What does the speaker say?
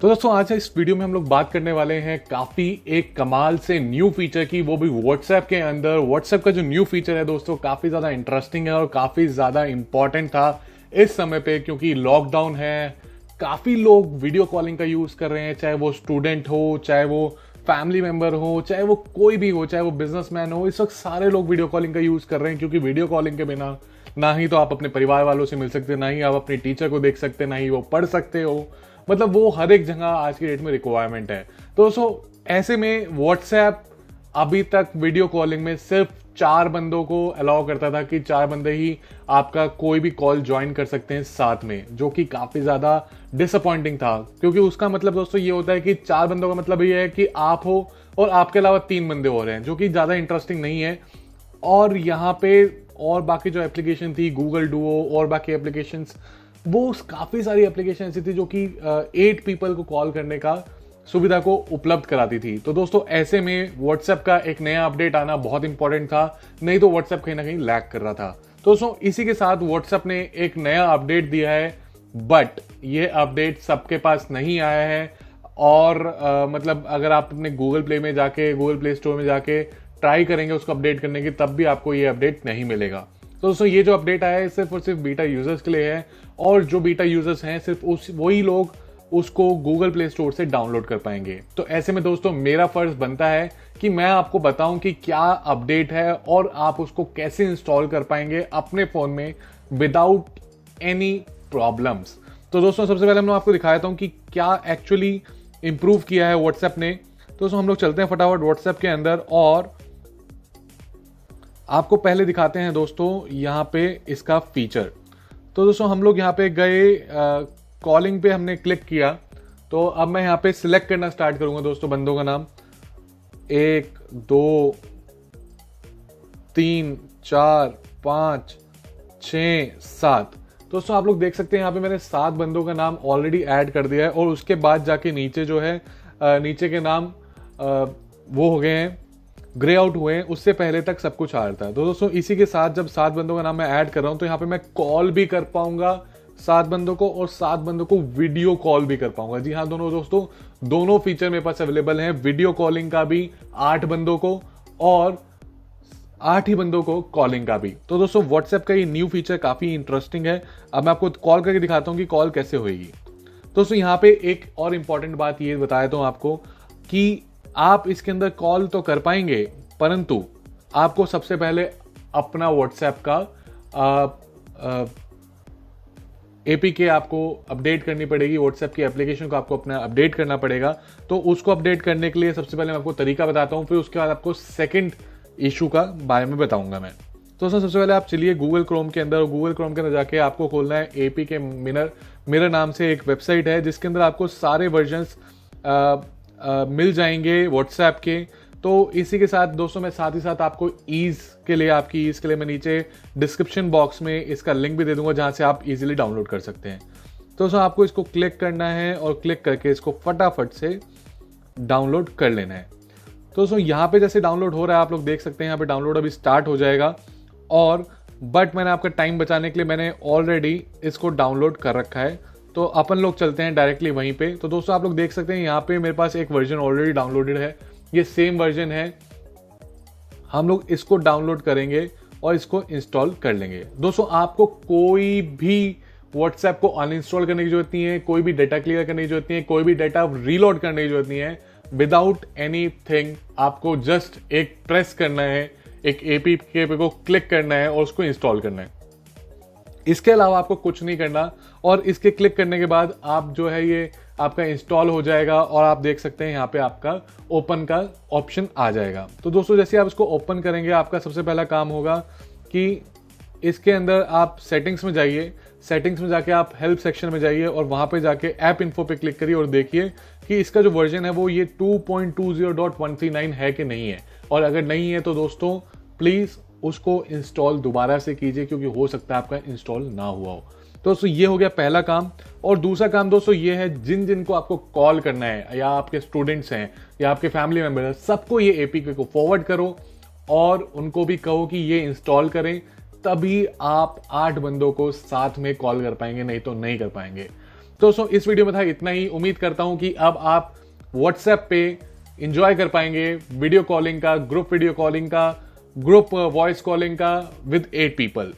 तो दोस्तों आज इस वीडियो में हम लोग बात करने वाले हैं काफी एक कमाल से न्यू फीचर की, वो भी व्हाट्सएप के अंदर। व्हाट्सएप का जो न्यू फीचर है दोस्तों काफी ज्यादा इंटरेस्टिंग है और काफी ज्यादा इंपॉर्टेंट था इस समय पे, क्योंकि लॉकडाउन है। काफी लोग वीडियो कॉलिंग का यूज कर रहे हैं, चाहे वो स्टूडेंट हो, चाहे वो फैमिली मेंबर हो, चाहे वो कोई भी हो, चाहे वो बिजनेसमैन हो। इस वक्त सारे लोग वीडियो कॉलिंग का यूज कर रहे हैं, क्योंकि वीडियो कॉलिंग के बिना ना ही तो आप अपने परिवार वालों से मिल सकते, ना ही आप अपने टीचर को देख सकते, ना ही वो पढ़ सकते हो। मतलब वो हर एक जगह आज की डेट में रिक्वायरमेंट है। तो दोस्तों ऐसे में व्हाट्सएप अभी तक वीडियो कॉलिंग में सिर्फ 4 बंदों को अलाउ करता था कि 4 बंदे ही आपका कोई भी कॉल ज्वाइन कर सकते हैं साथ में, जो कि काफी ज्यादा डिसअपॉइंटिंग था। क्योंकि उसका मतलब दोस्तों ये होता है कि 4 बंदों का मतलब ये है कि आप हो और आपके अलावा 3 बंदे हो रहे हैं, जो कि ज्यादा इंटरेस्टिंग नहीं है। और यहाँ पे और बाकी जो एप्लीकेशन थी, गूगल डुओ और बाकी एप्लीकेशंस, वो काफी सारी एप्लीकेशन ऐसी थी जो कि 8 पीपल को कॉल करने का सुविधा को उपलब्ध कराती थी। तो दोस्तों ऐसे में व्हाट्सएप का एक नया अपडेट आना बहुत इंपॉर्टेंट था, नहीं तो व्हाट्सएप कहीं ना कहीं लैग कर रहा था। तो दोस्तों इसी के साथ व्हाट्सएप ने एक नया अपडेट दिया है, बट ये अपडेट सबके पास नहीं आया है। और मतलब अगर आप अपने गूगल प्ले में जाके, गूगल प्ले स्टोर में जाके ट्राई करेंगे उसको अपडेट करने की, तब भी आपको ये अपडेट नहीं मिलेगा। तो दोस्तों ये जो अपडेट आया है सिर्फ और सिर्फ बीटा यूजर्स के लिए है, और जो बीटा यूजर्स हैं सिर्फ वही लोग उसको गूगल प्ले स्टोर से डाउनलोड कर पाएंगे। तो ऐसे में दोस्तों मेरा फर्ज बनता है कि मैं आपको बताऊं कि क्या अपडेट है और आप उसको कैसे इंस्टॉल कर पाएंगे अपने फोन में विदाउट एनी प्रॉब्लम्स। तो दोस्तों सबसे पहले मैं आपको दिखाता हूं कि क्या एक्चुअली इंप्रूव किया है व्हाट्सएप ने। तो दोस्तों हम लोग चलते हैं फटाफट व्हाट्सएप के अंदर और आपको पहले दिखाते हैं दोस्तों यहाँ पे इसका फीचर। तो दोस्तों हम लोग यहाँ पे गए, कॉलिंग पे हमने क्लिक किया। तो अब मैं यहाँ पे सिलेक्ट करना स्टार्ट करूंगा दोस्तों बंदों का नाम, 1 2 3 4 5 6 7। दोस्तों आप लोग देख सकते हैं यहाँ पे मैंने 7 बंदों का नाम ऑलरेडी ऐड कर दिया है, और उसके बाद जाके नीचे जो है नीचे के नाम वो हो गए हैं, ग्रे आउट हुए हैं। उससे पहले तक सब कुछ आ रहा था। तो दोस्तों इसी के साथ जब 7 बंदों का नाम मैं ऐड कर रहा हूं, तो यहाँ पे मैं कॉल भी कर पाऊंगा 7 बंदों को, और 7 बंदों को वीडियो कॉल भी कर पाऊंगा। जी हाँ दोनों दोस्तों, दोनों फीचर मेरे पास अवेलेबल हैं, वीडियो कॉलिंग का भी 8 बंदों को और 8 ही बंदों को कॉलिंग का भी। तो दोस्तों व्हाट्सएप का ये न्यू फीचर काफी इंटरेस्टिंग है। अब मैं आपको कॉल करके दिखाता हूँ कि कॉल कैसे होगी। दोस्तों यहाँ पे एक और इंपॉर्टेंट बात ये बताया तो आपको कि आप इसके अंदर कॉल तो कर पाएंगे, परंतु आपको सबसे पहले अपना व्हाट्सएप का एपीके आपको अपडेट करनी पड़ेगी। व्हाट्सएप की एप्लीकेशन को आपको अपना अपडेट करना पड़ेगा। तो उसको अपडेट करने के लिए सबसे पहले मैं आपको तरीका बताता हूं, फिर उसके बाद आपको सेकंड इशू का बारे में बताऊंगा मैं। तो सबसे पहले आप चलिए गूगल क्रोम के अंदर, और गूगल क्रोम के अंदर जाके आपको खोलना है एपीके मिरर नाम से एक वेबसाइट है, जिसके अंदर आपको सारे वर्जन्स मिल जाएंगे व्हाट्सएप के। तो इसी के साथ दोस्तों मैं साथ ही साथ आपको आपकी ईज के लिए मैं नीचे डिस्क्रिप्शन बॉक्स में इसका लिंक भी दे दूंगा, जहां से आप इजीली डाउनलोड कर सकते हैं। तो दोस्तों आपको इसको क्लिक करना है और क्लिक करके इसको फटाफट से डाउनलोड कर लेना है। तो दोस्तों यहाँ पे जैसे डाउनलोड हो रहा है, आप लोग देख सकते हैं यहाँ पे डाउनलोड अभी स्टार्ट हो जाएगा। और बट मैंने आपका टाइम बचाने के लिए मैंने ऑलरेडी इसको डाउनलोड कर रखा है, तो अपन लोग चलते हैं डायरेक्टली वहीं पे। तो दोस्तों आप लोग देख सकते हैं यहाँ पे मेरे पास एक वर्जन ऑलरेडी डाउनलोडेड है, ये सेम वर्जन है। हम लोग इसको डाउनलोड करेंगे और इसको इंस्टॉल कर लेंगे। दोस्तों आपको कोई भी व्हाट्सएप को अनइंस्टॉल करने की जरूरत नहीं है, कोई भी डाटा क्लियर करने की जरूरत नहीं है, कोई भी डाटा रीलोड करने की जरूरत नहीं है। विदाउट एनीथिंग आपको जस्ट एक प्रेस करना है, एक एपीके को क्लिक करना है और उसको इंस्टॉल करना है। इसके अलावा आपको कुछ नहीं करना, और इसके क्लिक करने के बाद आप जो है ये आपका इंस्टॉल हो जाएगा, और आप देख सकते हैं यहाँ पे आपका ओपन का ऑप्शन आ जाएगा। तो दोस्तों जैसे आप इसको ओपन करेंगे, आपका सबसे पहला काम होगा कि इसके अंदर आप सेटिंग्स में जाइए, सेटिंग्स में जाके आप हेल्प सेक्शन में जाइए, और वहां पे जाके ऐप इन्फो पे क्लिक करिए और देखिए कि इसका जो वर्जन है वो ये 2.20.139 है कि नहीं है। और अगर नहीं है तो दोस्तों प्लीज उसको इंस्टॉल दोबारा से कीजिए, क्योंकि हो सकता है आपका इंस्टॉल ना हुआ हो। तो दोस्तों ये हो गया पहला काम। और दूसरा काम दोस्तों ये है, जिन जिन को आपको कॉल करना है, या आपके स्टूडेंट्स हैं या आपके फैमिली मेंबर हैं, सबको ये एपीके को फॉरवर्ड करो और उनको भी कहो कि ये इंस्टॉल करें, तभी आप 8 बंदों को साथ में कॉल कर पाएंगे, नहीं तो नहीं कर पाएंगे। तो दोस्तों इस वीडियो में था इतना ही। उम्मीद करता हूं कि अब आप व्हाट्सएप पे इंजॉय कर पाएंगे वीडियो कॉलिंग का, ग्रुप वीडियो कॉलिंग का, ग्रुप वॉइस कॉलिंग का विद 8 पीपल।